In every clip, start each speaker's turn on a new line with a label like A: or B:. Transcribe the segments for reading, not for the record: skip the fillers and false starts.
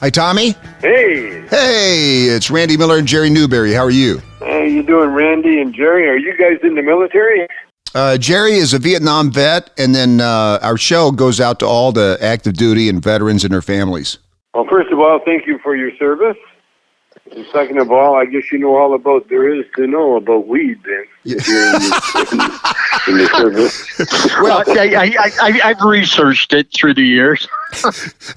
A: Hi, Tommy.
B: Hey.
A: Hey, it's Randy Miller and Jerry Newberry. How are you?
B: How you doing, Randy and Jerry? Are you guys in the military?
A: Jerry is a Vietnam vet, and then our show goes out to all the active duty and veterans and their families.
B: Well, first of all, thank you for your service. And second of all, I guess you know all about there is to know about weed, then.
A: Yeah.
B: In the service.
C: Well, I've researched it through the years.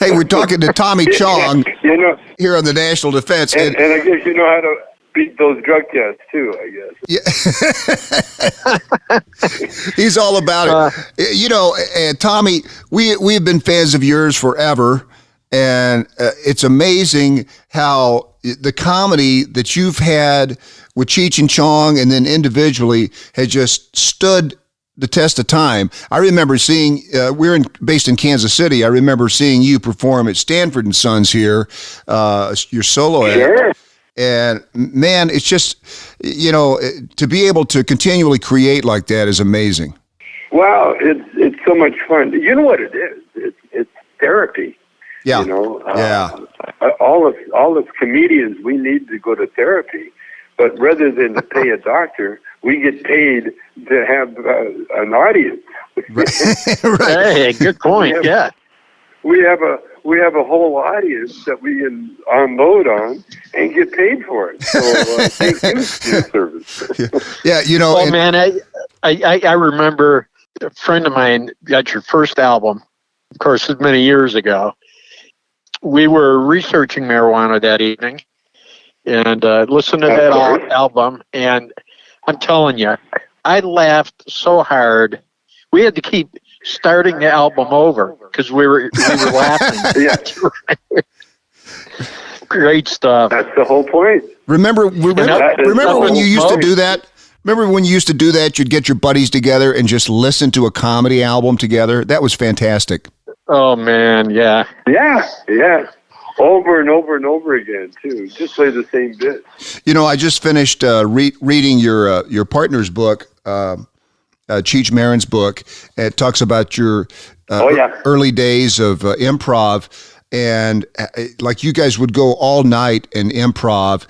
A: Hey, we're talking to Tommy Chong here on the National Defense.
B: And I guess you know how to beat those drug tests, too, I guess.
A: Yeah. He's all about it. Tommy, we've been fans of yours forever, and it's amazing how the comedy that you've had with Cheech and Chong and then individually has just stood the test of time. I remember seeing, we're based in Kansas City. I remember seeing you perform at Stanford and Sons here, your solo act.
B: Sure.
A: And man, it's just, to be able to continually create like that is amazing.
B: Well, it's so much fun. You know what it is? It's therapy.
A: Yeah.
B: Yeah. All of comedians, we need to go to therapy, but rather than to pay a doctor, we get paid to have an audience.
A: Right.
C: Hey, good point.
B: We have a whole audience that we can unload on and get paid for it. So thank you for your service.
A: Yeah.
C: Well, man, I remember a friend of mine got your first album, of course, many years ago. We were researching marijuana that evening and listened to that album, and I'm telling you, I laughed so hard. We had to keep starting the album over because we were laughing.
B: Yeah.
C: Great stuff.
B: That's the whole point.
A: Remember when you used to do that? Remember when you used to do that? You'd get your buddies together and just listen to a comedy album together. That was fantastic.
C: Oh man, yeah.
B: Yeah. Over and over and over again too. Just play the same bit.
A: I just finished reading your partner's book, Cheech Marin's book. It talks about your early days of improv, and like you guys would go all night and improv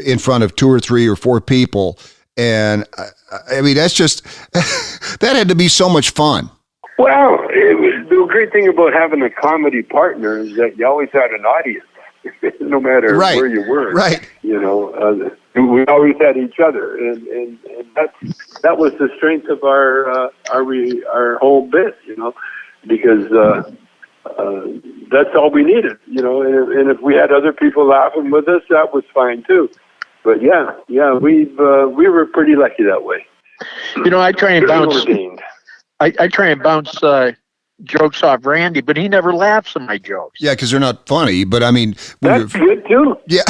A: in front of 2 or 3 or 4 people, and I mean that's just that had to be so much fun.
B: Well, the great thing about having a comedy partner is that you always had an audience, no matter where you were.
A: Right.
B: We always had each other, and that was the strength of our whole bit, because that's all we needed, and if we had other people laughing with us, that was fine too. But we were pretty lucky that way.
C: I try and bounce. I try and bounce jokes off Randy, but he never laughs at my jokes.
A: Yeah, because they're not funny. But I mean,
B: that's good too.
A: Yeah.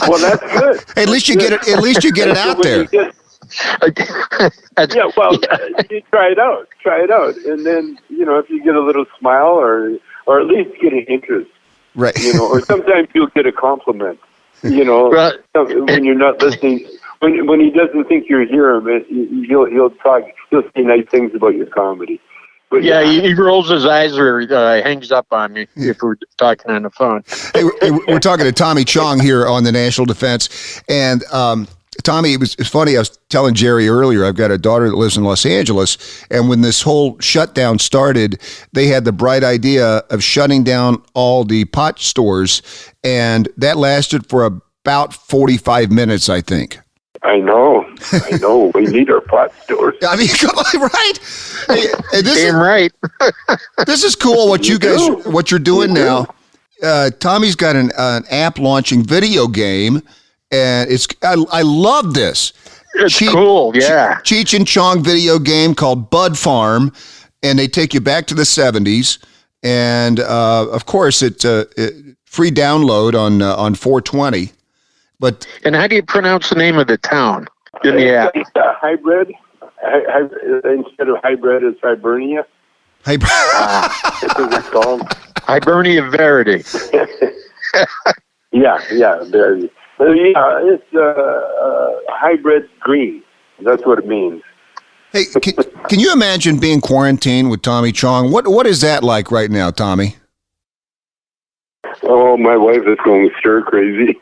B: Well, that's good.
A: At least you get it. At least you get it out there.
B: You try it out, and then if you get a little smile or at least get an interest,
A: right?
B: Or sometimes you'll get a compliment. When you're not listening. When he doesn't think you're hearing him, he'll say nice things about your comedy. But
C: he rolls his eyes or hangs up on me if we're talking on the phone.
A: Hey, we're talking to Tommy Chong here on the National Defense, and Tommy, it's funny. I was telling Jerry earlier. I've got a daughter that lives in Los Angeles, and when this whole shutdown started, they had the bright idea of shutting down all the pot stores, and that lasted for about 45 minutes, I think.
B: I know. We need our pot stores.
A: I mean, come on, right? Hey,
C: Damn right.
A: This is cool. What you're doing now. Tommy's got an app launching video game, and I love this.
C: It's cool, yeah.
A: Cheech and Chong video game called Bud Farm, and they take you back to the 70s, and of course it's free download on 420.
C: And how do you pronounce the name of the town in the app?
B: Hybrid. Instead of hybrid, it's Hibernia. That's what it's called.
C: Hibernia Verity.
B: Yeah, Verity. It's hybrid green. That's what it means.
A: Hey, can you imagine being quarantined with Tommy Chong? What is that like right now, Tommy?
B: Oh, my wife is going stir crazy.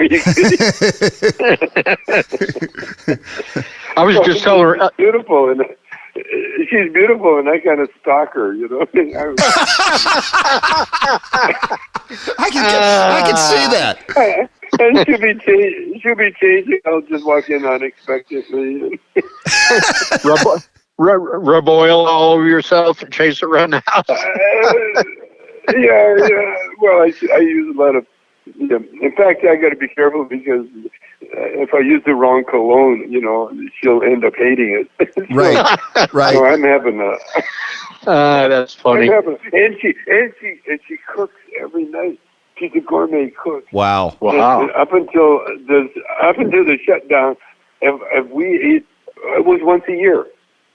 C: I was just telling her.
B: Beautiful, and she's beautiful, and I kind of stalk her, you know.
A: I can see that.
B: And she'll be changing. I'll just walk in unexpectedly.
C: Rub oil all over yourself and chase it around the house.
B: Yeah. Well, I use a lot of. Yeah. In fact, I got to be careful because if I use the wrong cologne, you know, she'll end up hating it.
A: Right.
B: So I'm having a.
C: That's funny.
B: And she cooks every night. She's a gourmet cook.
A: Wow.
B: And up until the shutdown, if we ate, it was once a year.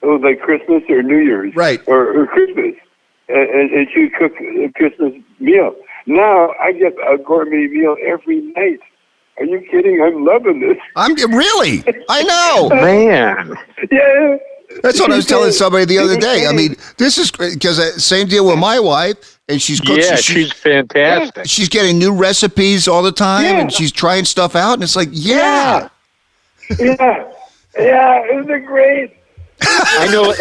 B: It was like Christmas or New Year's,
A: Right.
B: or Christmas, and she would cook a Christmas meal. Now I get a gourmet meal every night. Are you kidding? I'm loving this.
A: I'm really. I know,
C: man.
B: Yeah.
A: That's what I was telling somebody the other day. I mean, this is great because same deal with my wife, and she's cooking.
C: Yeah, she's fantastic.
A: She's getting new recipes all the time, and she's trying stuff out, and it's like,
B: yeah, isn't it great?
C: I know.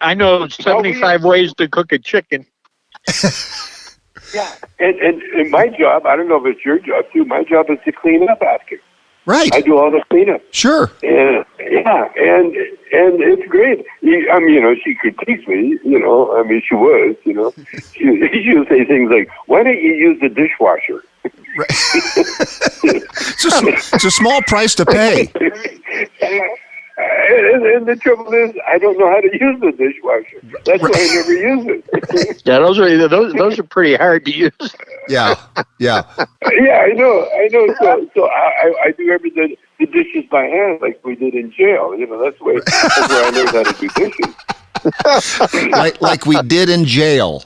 C: I know 75 ways to cook a chicken.
B: Yeah, and my job, I don't know if it's your job too. My job is to clean up after.
A: Right.
B: I do all the cleanup.
A: Sure.
B: And it's great. I mean, you know, she critiques me. You know, I mean, she was. You know, she'll say things like, "Why don't you use the dishwasher?"
A: Right. It's a small price to pay.
B: And the trouble is, I don't know how to use the dishwasher. That's why I never use it.
C: Yeah, those are pretty hard to use.
A: Yeah.
B: Yeah, I know. So I do everything, the dishes by hand, like we did in jail. You know, that's where I learned how to do dishes.
A: like we did in jail.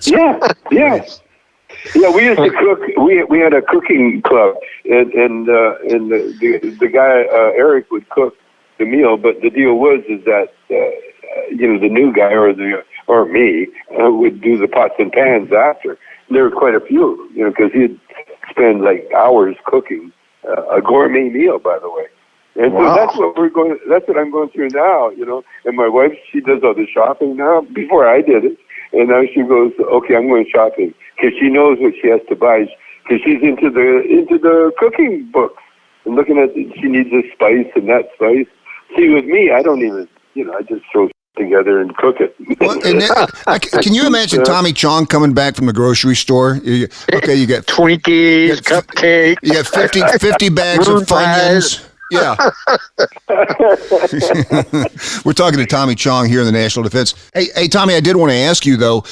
B: Yeah. Yeah, we used to cook. We had a cooking club, and the guy Eric would cook the meal. But the deal was that you know, the new guy or me would do the pots and pans after. There were quite a few, you know, because he'd spend like hours cooking a gourmet meal, by the way. And so that's what I'm going through now, you know. And my wife, she does all the shopping now. Before I did it, and now she goes, okay, I'm going shopping because she knows what she has to buy because she's into the cooking books and looking at she needs this spice and that spice. See, with me, I don't even, you know, I just throw together and cook it.
A: Well, and can you imagine Tommy Chong coming back from the grocery store? You get
C: Twinkies, cupcakes.
A: You got 50 bags of Funyuns. Yeah. We're talking to Tommy Chong here in the National Defense. Hey, Tommy, I did want to ask you though.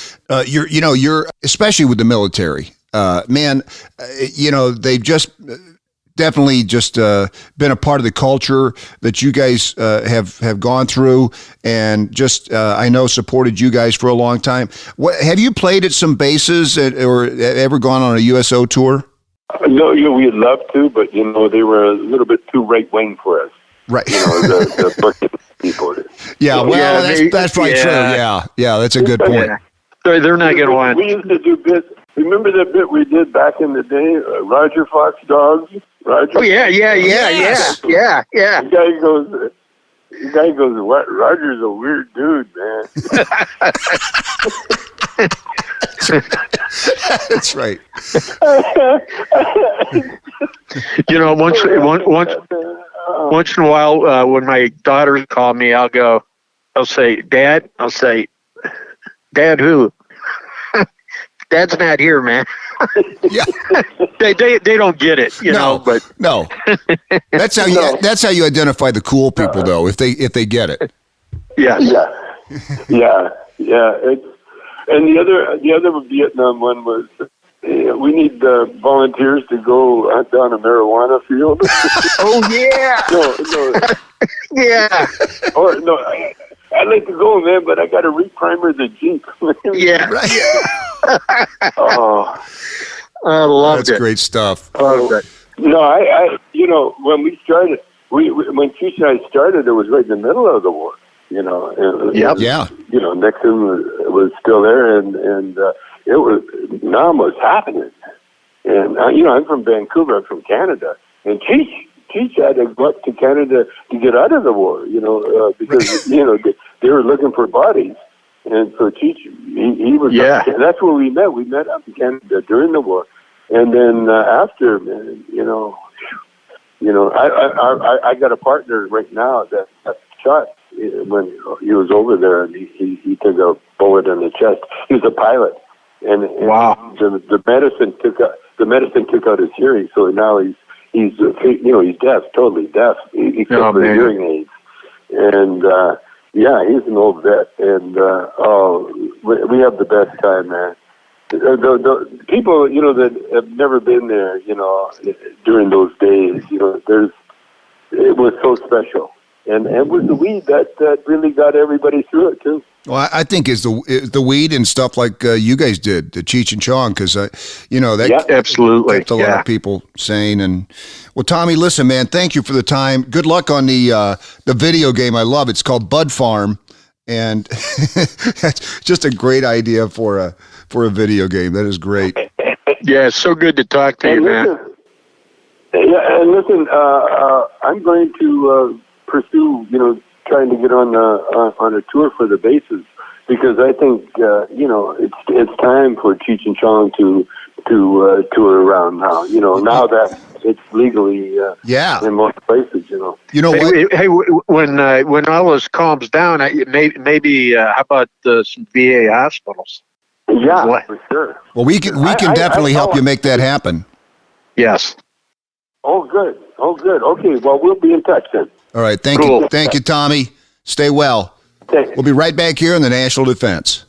A: You're especially with the military, man. You know, they've just definitely been a part of the culture that you guys have gone through, and just I know supported you guys for a long time. What have you played at some bases or ever gone on a USO tour?
B: No, you know, we'd love to, but you know, they were a little bit too right wing for us.
A: Right.
B: You know, the Berkeley people.
A: Yeah, well, that's right. True. Yeah, that's a good point.
C: Yeah. They're not going to want.
B: We used to do bits. Remember that bit we did back in the day, Roger Fox dogs? Roger.
C: Oh yeah.
B: The guy goes, "What? Roger's a weird dude, man."
A: That's right.
C: You know, once in a while, when my daughters call me, I'll say, "Dad." I'll say, "Dad, who?" Dad's not here, man.
A: Yeah.
C: They don't get it, you know. But
A: no, that's how you identify the cool people, though. If they get it.
C: Yeah.
B: And the other Vietnam one was, we need volunteers to go hunt down a marijuana field.
C: Oh yeah.
B: No.
C: Yeah.
B: Or no. I'd like to go, man, but I got to reprimer the Jeep.
C: Yeah.
A: Right.
B: Oh,
C: I loved
A: That's
C: it.
A: great stuff.
C: Loved it.
B: No, I you know, when we started, when Keisha and I started, it was right in the middle of the war.
C: Yep.
A: Yeah.
B: Nixon was still there, and it was Nam was happening. And I'm from Vancouver. I'm from Canada, and Cheech had to go up to Canada to get out of the war. Because they were looking for bodies, and so Cheech he was.
C: Yeah.
B: That's where we met. We met up in Canada during the war, and then after, I got a partner right now that got shot when he was over there, and he took a bullet in the chest. He was a pilot, and
C: Wow.
B: The medicine took out his hearing, so now he's deaf, totally deaf, except for the hearing aids. And he's an old vet, and we have the best time, man. The people, that have never been there, during those days, it was so special. And it was the weed that really got everybody through it, too.
A: Well, I think is the weed and stuff like you guys did, the Cheech and Chong, because, that
C: absolutely
A: kept a lot of people sane. And, well, Tommy, listen, man, thank you for the time. Good luck on the video game. I love it. It's called Bud Farm. And that's just a great idea for a video game. That is great.
C: Yeah, it's so good to talk to you, man.
B: Yeah, and listen, I'm going to pursue, trying to get on a tour for the bases, because I think it's time for Cheech and Chong to tour around now. Now that it's legally in most places.
A: You know what?
C: Hey, when all this calms down, maybe how about some VA hospitals?
B: Yeah, for sure.
A: Well, we can definitely help you make that happen.
C: Yes.
B: Oh, good. Okay, well, we'll be in touch then.
A: All right. Thank you, Tommy. Stay well.
B: Thanks.
A: We'll be right back here in the National Defense.